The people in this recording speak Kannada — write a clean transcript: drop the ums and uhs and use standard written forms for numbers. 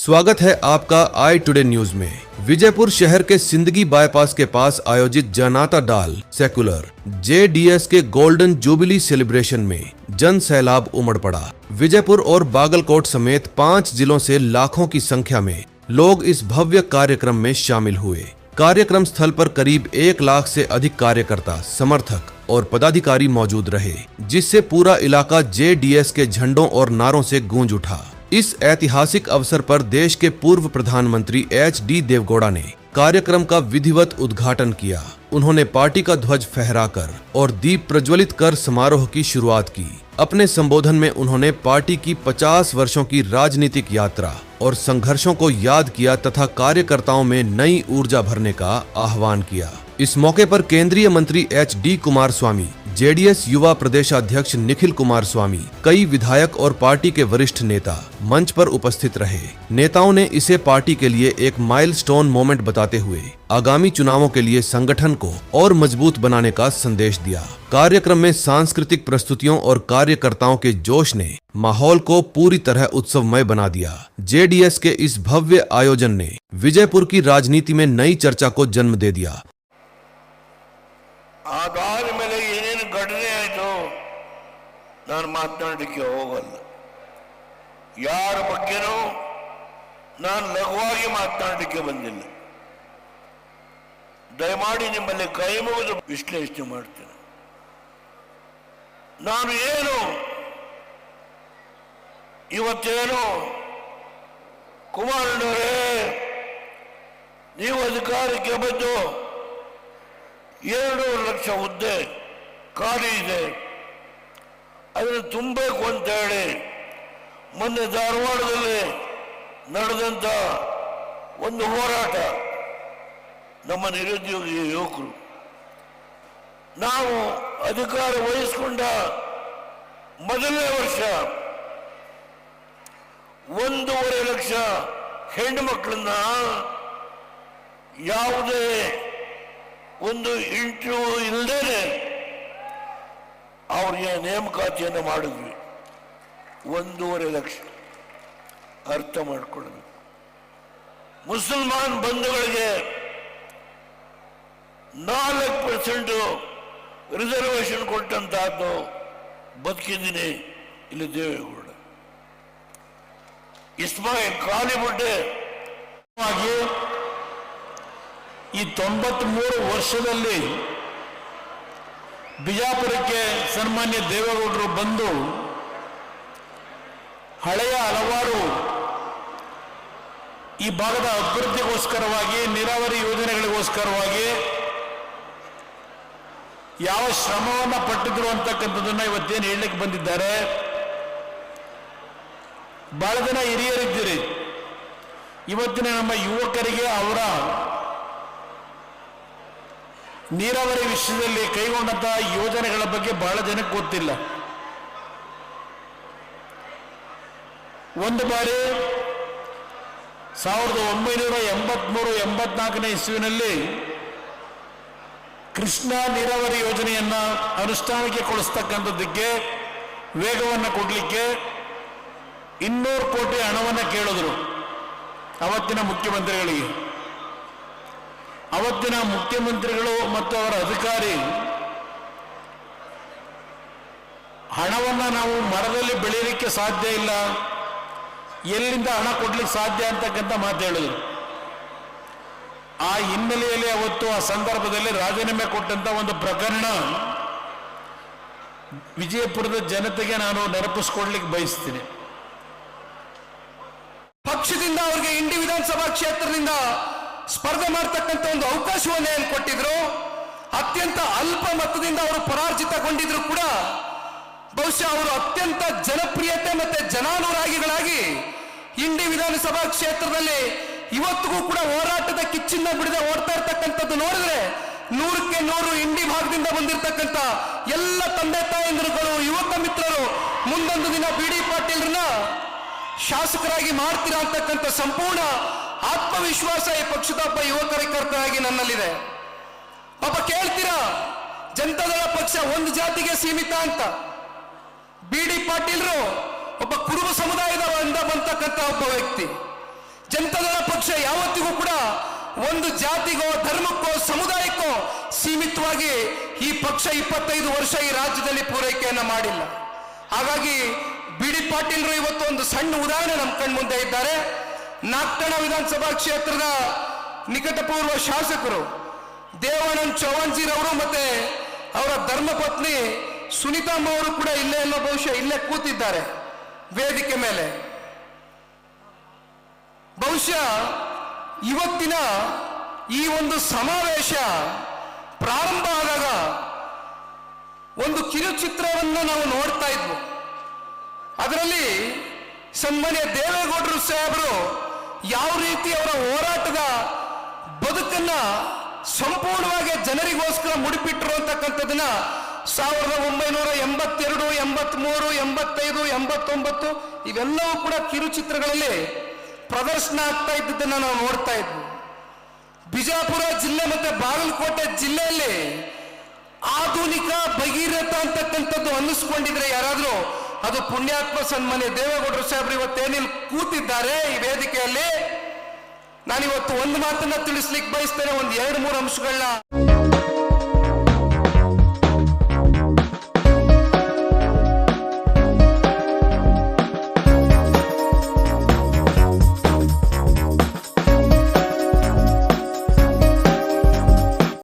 स्वागत है आपका आई टुडे न्यूज में। विजयपुर शहर के सिंदगी बाईपास के पास आयोजित जनाता डाल सेकुलर JDS के गोल्डन जुबिली सेलिब्रेशन में जन सैलाब उमड़ पड़ा। विजयपुर और बागलकोट समेत 5 जिलों से लाखों की संख्या में लोग इस भव्य कार्यक्रम में शामिल हुए। कार्यक्रम स्थल पर करीब 1 लाख से अधिक कार्यकर्ता, समर्थक और पदाधिकारी मौजूद रहे, जिससे पूरा इलाका JDS के झंडों और नारों से गूंज उठा। इस ऐतिहासिक अवसर पर देश के पूर्व प्रधानमंत्री HD देवगौड़ा ने कार्यक्रम का विधिवत उद्घाटन किया। उन्होंने पार्टी का ध्वज फहराकर और दीप प्रज्वलित कर समारोह की शुरुआत की। अपने संबोधन में उन्होंने पार्टी की 50 वर्षों की राजनीतिक यात्रा और संघर्षों को याद किया तथा कार्यकर्ताओं में नई ऊर्जा भरने का आह्वान किया। इस मौके पर केंद्रीय मंत्री HD कुमारस्वामी, JDS युवा प्रदेशाध्यक्ष निखिल कुमारस्वामी, कई विधायक और पार्टी के वरिष्ठ नेता मंच पर उपस्थित रहे। नेताओं ने इसे पार्टी के लिए एक माइलस्टोन मोमेंट बताते हुए आगामी चुनावों के लिए संगठन को और मजबूत बनाने का संदेश दिया। कार्यक्रम में सांस्कृतिक प्रस्तुतियों और कार्यकर्ताओं के जोश ने माहौल को पूरी तरह उत्सवमय बना दिया। JDS के इस भव्य आयोजन ने विजयपुर की राजनीति में नई चर्चा को जन्म दे दिया। आधार ಮೇಲೆ ಏನೇನು ಘಟನೆ ಆಯಿತು ನಾನು ಮಾತನಾಡಲಿಕ್ಕೆ ಹೋಗಲ್ಲ। ಯಾರ ಬಗ್ಗೆನೂ ನಾನು ಲಘುವಾಗಿ ಮಾತನಾಡಲಿಕ್ಕೆ ಬಂದಿಲ್ಲ। ದಯಮಾಡಿ ನಿಮ್ಮಲ್ಲಿ ಕೈ ಮುಗಿದು ವಿಶ್ಲೇಷಣೆ ಮಾಡ್ತೇನೆ। ನಾನು ಏನು ಇವತ್ತೇನು ಕುಮಾರಣ್ಣವರೇ ನೀವು ಅಧಿಕಾರಕ್ಕೆ ಬಂದು 2 ಲಕ್ಷ ಹುದ್ದೆ ಖಾಲಿ ಇದೆ, ಅದನ್ನು ತುಂಬಬೇಕು ಅಂತ ಹೇಳಿ ಮೊನ್ನೆ ಧಾರವಾಡದಲ್ಲಿ ನಡೆದಂತ ಒಂದು ಹೋರಾಟ, ನಮ್ಮ ನಿರುದ್ಯೋಗಿ ಯುವಕರು ನಾವು ಅಧಿಕಾರ ವಹಿಸಿಕೊಂಡ ಮೊದಲನೇ ವರ್ಷ 1.5 ಲಕ್ಷ ಹೆಣ್ಣು ಮಕ್ಕಳನ್ನ ಯಾವುದೇ ಒಂದು ಇಂಟರ್ವ್ಯೂ ಇಲ್ಲದೇನೆ ಅವರಿಗೆ ನೇಮಕಾತಿಯನ್ನು ಮಾಡಿದ್ವಿ। 1.5 ಲಕ್ಷ ಅರ್ಥ ಮಾಡಿಕೊಳ್ಳಬೇಕು। ಮುಸಲ್ಮಾನ್ ಬಂಧುಗಳಿಗೆ 4% ರಿಸರ್ವೇಶನ್ ಕೊಟ್ಟಂತಹದ್ದು ಬದುಕಿದ್ದೀನಿ ಇಲ್ಲಿ ದೇವೇಗೌಡ। ಇಸ್ಮಾಯಿಲ್ ಕಾಲಿಬುಡ್ಡೆ ಈ 93 ವರ್ಷದಲ್ಲಿ ಬಿಜಾಪುರಕ್ಕೆ ಸನ್ಮಾನ್ಯ ದೇವೇಗೌಡರು ಬಂದು ಹಳೆಯ ಹಲವಾರು ಈ ಭಾಗದ ಅಭಿವೃದ್ಧಿಗೋಸ್ಕರವಾಗಿ, ನೀರಾವರಿ ಯೋಜನೆಗಳಿಗೋಸ್ಕರವಾಗಿ ಯಾವ ಶ್ರಮವನ್ನು ಪಟ್ಟಿದ್ರು ಅಂತಕ್ಕಂಥದ್ದನ್ನ ಇವತ್ತೇನು ಹೇಳಲಿಕ್ಕೆ ಬಂದಿದ್ದಾರೆ। ಬಹಳ ಜನ ಹಿರಿಯರಿದ್ದೀರಿ, ಇವತ್ತಿನ ನಮ್ಮ ಯುವಕರಿಗೆ ಅವರ ನೀರಾವರಿ ವಿಷಯದಲ್ಲಿ ಕೈಗೊಂಡಂತಹ ಯೋಜನೆಗಳ ಬಗ್ಗೆ ಬಹಳ ಜನಕ್ಕೆ ಗೊತ್ತಿಲ್ಲ। ಒಂದು ಬಾರಿ 1983-84 ಇಸ್ವಿನಲ್ಲಿ ಕೃಷ್ಣಾ ನೀರಾವರಿ ಯೋಜನೆಯನ್ನ ಅನುಷ್ಠಾನಕ್ಕೆ ಕೊಡಿಸ್ತಕ್ಕಂಥದ್ದಕ್ಕೆ ವೇಗವನ್ನು ಕೊಡಲಿಕ್ಕೆ 200 ಕೋಟಿ ಹಣವನ್ನು ಕೇಳಿದ್ರು ಅವತ್ತಿನ ಮುಖ್ಯಮಂತ್ರಿಗಳಿಗೆ। ಅವತ್ತಿನ ಮುಖ್ಯಮಂತ್ರಿಗಳು ಮತ್ತು ಅವರ ಅಧಿಕಾರಿ ಹಣವನ್ನು ನಾವು ಮರದಲ್ಲಿ ಬೆಳೆಯಲಿಕ್ಕೆ ಸಾಧ್ಯ ಇಲ್ಲ, ಎಲ್ಲಿಂದ ಹಣ ಕೊಡ್ಲಿಕ್ಕೆ ಸಾಧ್ಯ ಅಂತಕ್ಕಂಥ ಮಾತು ಹೇಳಿದ್ರು। ಆ ಹಿನ್ನೆಲೆಯಲ್ಲಿ ಅವತ್ತು ಆ ಸಂದರ್ಭದಲ್ಲಿ ರಾಜೀನಾಮೆ ಕೊಟ್ಟಂತ ಒಂದು ಪ್ರಕರಣ ವಿಜಯಪುರದ ಜನತೆಗೆ ನಾನು ನೆನಪಿಸ್ಕೊಡ್ಲಿಕ್ಕೆ ಬಯಸ್ತೀನಿ। ಪಕ್ಷದಿಂದ ಅವರಿಗೆ ಇಂಡಿ ವಿಧಾನಸಭಾ ಕ್ಷೇತ್ರದಿಂದ ಸ್ಪರ್ಧೆ ಮಾಡತಕ್ಕಂಥ ಒಂದು ಅವಕಾಶವನ್ನು ಏನು ಕೊಟ್ಟಿದ್ರು, ಅತ್ಯಂತ ಅಲ್ಪ ಮತದಿಂದ ಅವರು ಪರಾಜಿತಗೊಂಡಿದ್ರು ಕೂಡ ಬಹುಶಃ ಅವರು ಅತ್ಯಂತ ಜನಪ್ರಿಯತೆ ಮತ್ತೆ ಜನಾನುರಾಗಿಗಳಾಗಿ ಇಂಡಿ ವಿಧಾನಸಭಾ ಕ್ಷೇತ್ರದಲ್ಲಿ ಇವತ್ತಿಗೂ ಕೂಡ ಹೋರಾಟದ ಕಿಚ್ಚಿನ ಬಿಡದೆ ಓಡ್ತಾ ಇರ್ತಕ್ಕಂಥದ್ದು ನೋಡಿದ್ರೆ 100ಕ್ಕೆ 100 ಇಂಡಿ ಭಾಗದಿಂದ ಬಂದಿರತಕ್ಕಂಥ ಎಲ್ಲ ತಂದೆ ತಾಯಂದಿರುಗಳು, ಯುವಕ ಮಿತ್ರರು ಮುಂದೊಂದು ದಿನ BD ಪಾಟೀಲ್ರನ್ನ ಶಾಸಕರಾಗಿ ಮಾಡ್ತೀರಾ ಅಂತಕ್ಕಂಥ ಸಂಪೂರ್ಣ ಆತ್ಮವಿಶ್ವಾಸ ಈ ಪಕ್ಷದ ಒಬ್ಬ ಯುವ ಕಾರ್ಯಕರ್ತರಾಗಿ ನನ್ನಲ್ಲಿದೆ। ಪಾಪ ಕೇಳ್ತೀರಾ, ಜನತಾದಳ ಪಕ್ಷ ಒಂದು ಜಾತಿಗೆ ಸೀಮಿತ ಅಂತ, BD ಪಾಟೀಲ್ರು ಒಬ್ಬ ಕುರುಬ ಸಮುದಾಯದಿಂದ ಬಂತಕ್ಕಂಥ ಒಬ್ಬ ವ್ಯಕ್ತಿ, ಜನತಾದಳ ಪಕ್ಷ ಯಾವತ್ತಿಗೂ ಕೂಡ ಒಂದು ಜಾತಿಗೋ ಧರ್ಮಕ್ಕೋ ಸಮುದಾಯಕ್ಕೋ ಸೀಮಿತವಾಗಿ ಈ ಪಕ್ಷ 25 ವರ್ಷ ಈ ರಾಜ್ಯದಲ್ಲಿ ಪೂರೈಕೆಯನ್ನ ಮಾಡಿಲ್ಲ. ಹಾಗಾಗಿ ಬಿ.ಡಿ. ಪಾಟೀಲ್ರು ಇವತ್ತು ಒಂದು ಸಣ್ಣ ಉದಾಹರಣೆ ನಮ್ಮ ಕಣ್ಮುಂದೆ ಇದ್ದಾರೆ. ನಾಗ್ಠಣ ವಿಧಾನಸಭಾ ಕ್ಷೇತ್ರದ ನಿಕಟಪೂರ್ವ ಶಾಸಕರು ದೇವಾನಂದ್ ಚೌಹಾಣ್ಜಿರವರು ಮತ್ತೆ ಅವರ ಧರ್ಮಪತ್ನಿ ಸುನೀತಮ್ಮ ಅವರು ಕೂಡ ಇಲ್ಲೇ ಎಲ್ಲೋ ಬಹುಶಃ ಇಲ್ಲೇ ಕೂತಿದ್ದಾರೆ ವೇದಿಕೆ ಮೇಲೆ. ಬಹುಶಃ ಇವತ್ತಿನ ಈ ಒಂದು ಸಮಾವೇಶ ಪ್ರಾರಂಭ ಆದಾಗ ಒಂದು ಕಿರುಚಿತ್ರವನ್ನು ನಾವು ನೋಡ್ತಾ ಇದ್ವು. ಅದರಲ್ಲಿ ಸನ್ಮಾನ್ಯ ದೇವೇಗೌಡರು ಸಾಹೇಬರು ಯಾವ ರೀತಿ ಅವರ ಹೋರಾಟದ ಬದುಕನ್ನ ಸಂಪೂರ್ಣವಾಗಿ ಜನರಿಗೋಸ್ಕರ ಮುಡಿಪಿಟ್ಟರು ಅಂತಕ್ಕಂಥದ್ದನ್ನ 1982, 83, 85, 89 ಇವೆಲ್ಲವೂ ಕೂಡ ಕಿರುಚಿತ್ರಗಳಲ್ಲಿ ಪ್ರದರ್ಶನ ಆಗ್ತಾ ಇದ್ದದನ್ನ ನಾವು ನೋಡ್ತಾ ಇದ್ವಿ. ಬಿಜಾಪುರ ಜಿಲ್ಲೆ ಮತ್ತೆ ಬಾಗಲಕೋಟೆ ಜಿಲ್ಲೆಯಲ್ಲಿ ಆಧುನಿಕ ಭಗೀರಥ ಅಂತಕ್ಕಂಥದ್ದು ಅನ್ನಿಸ್ಕೊಂಡಿದ್ರೆ ಯಾರಾದ್ರೂ ಅದು ಪುಣ್ಯಾತ್ಮ ಸನ್ಮಾನ್ಯ ದೇವೇಗೌಡರು ಸಾಹೇಬ್ರು ಇವತ್ತೇನಿಲ್ಲಿ ಕೂತಿದ್ದಾರೆ ಈ ವೇದಿಕೆಯಲ್ಲಿ. ನಾನಿವತ್ತು ಒಂದು ಮಾತನ್ನ ತಿಳಿಸ್ಲಿಕ್ಕೆ ಬಯಸ್ತೇನೆ, ಒಂದು 2-3 ಅಂಶಗಳನ್ನ.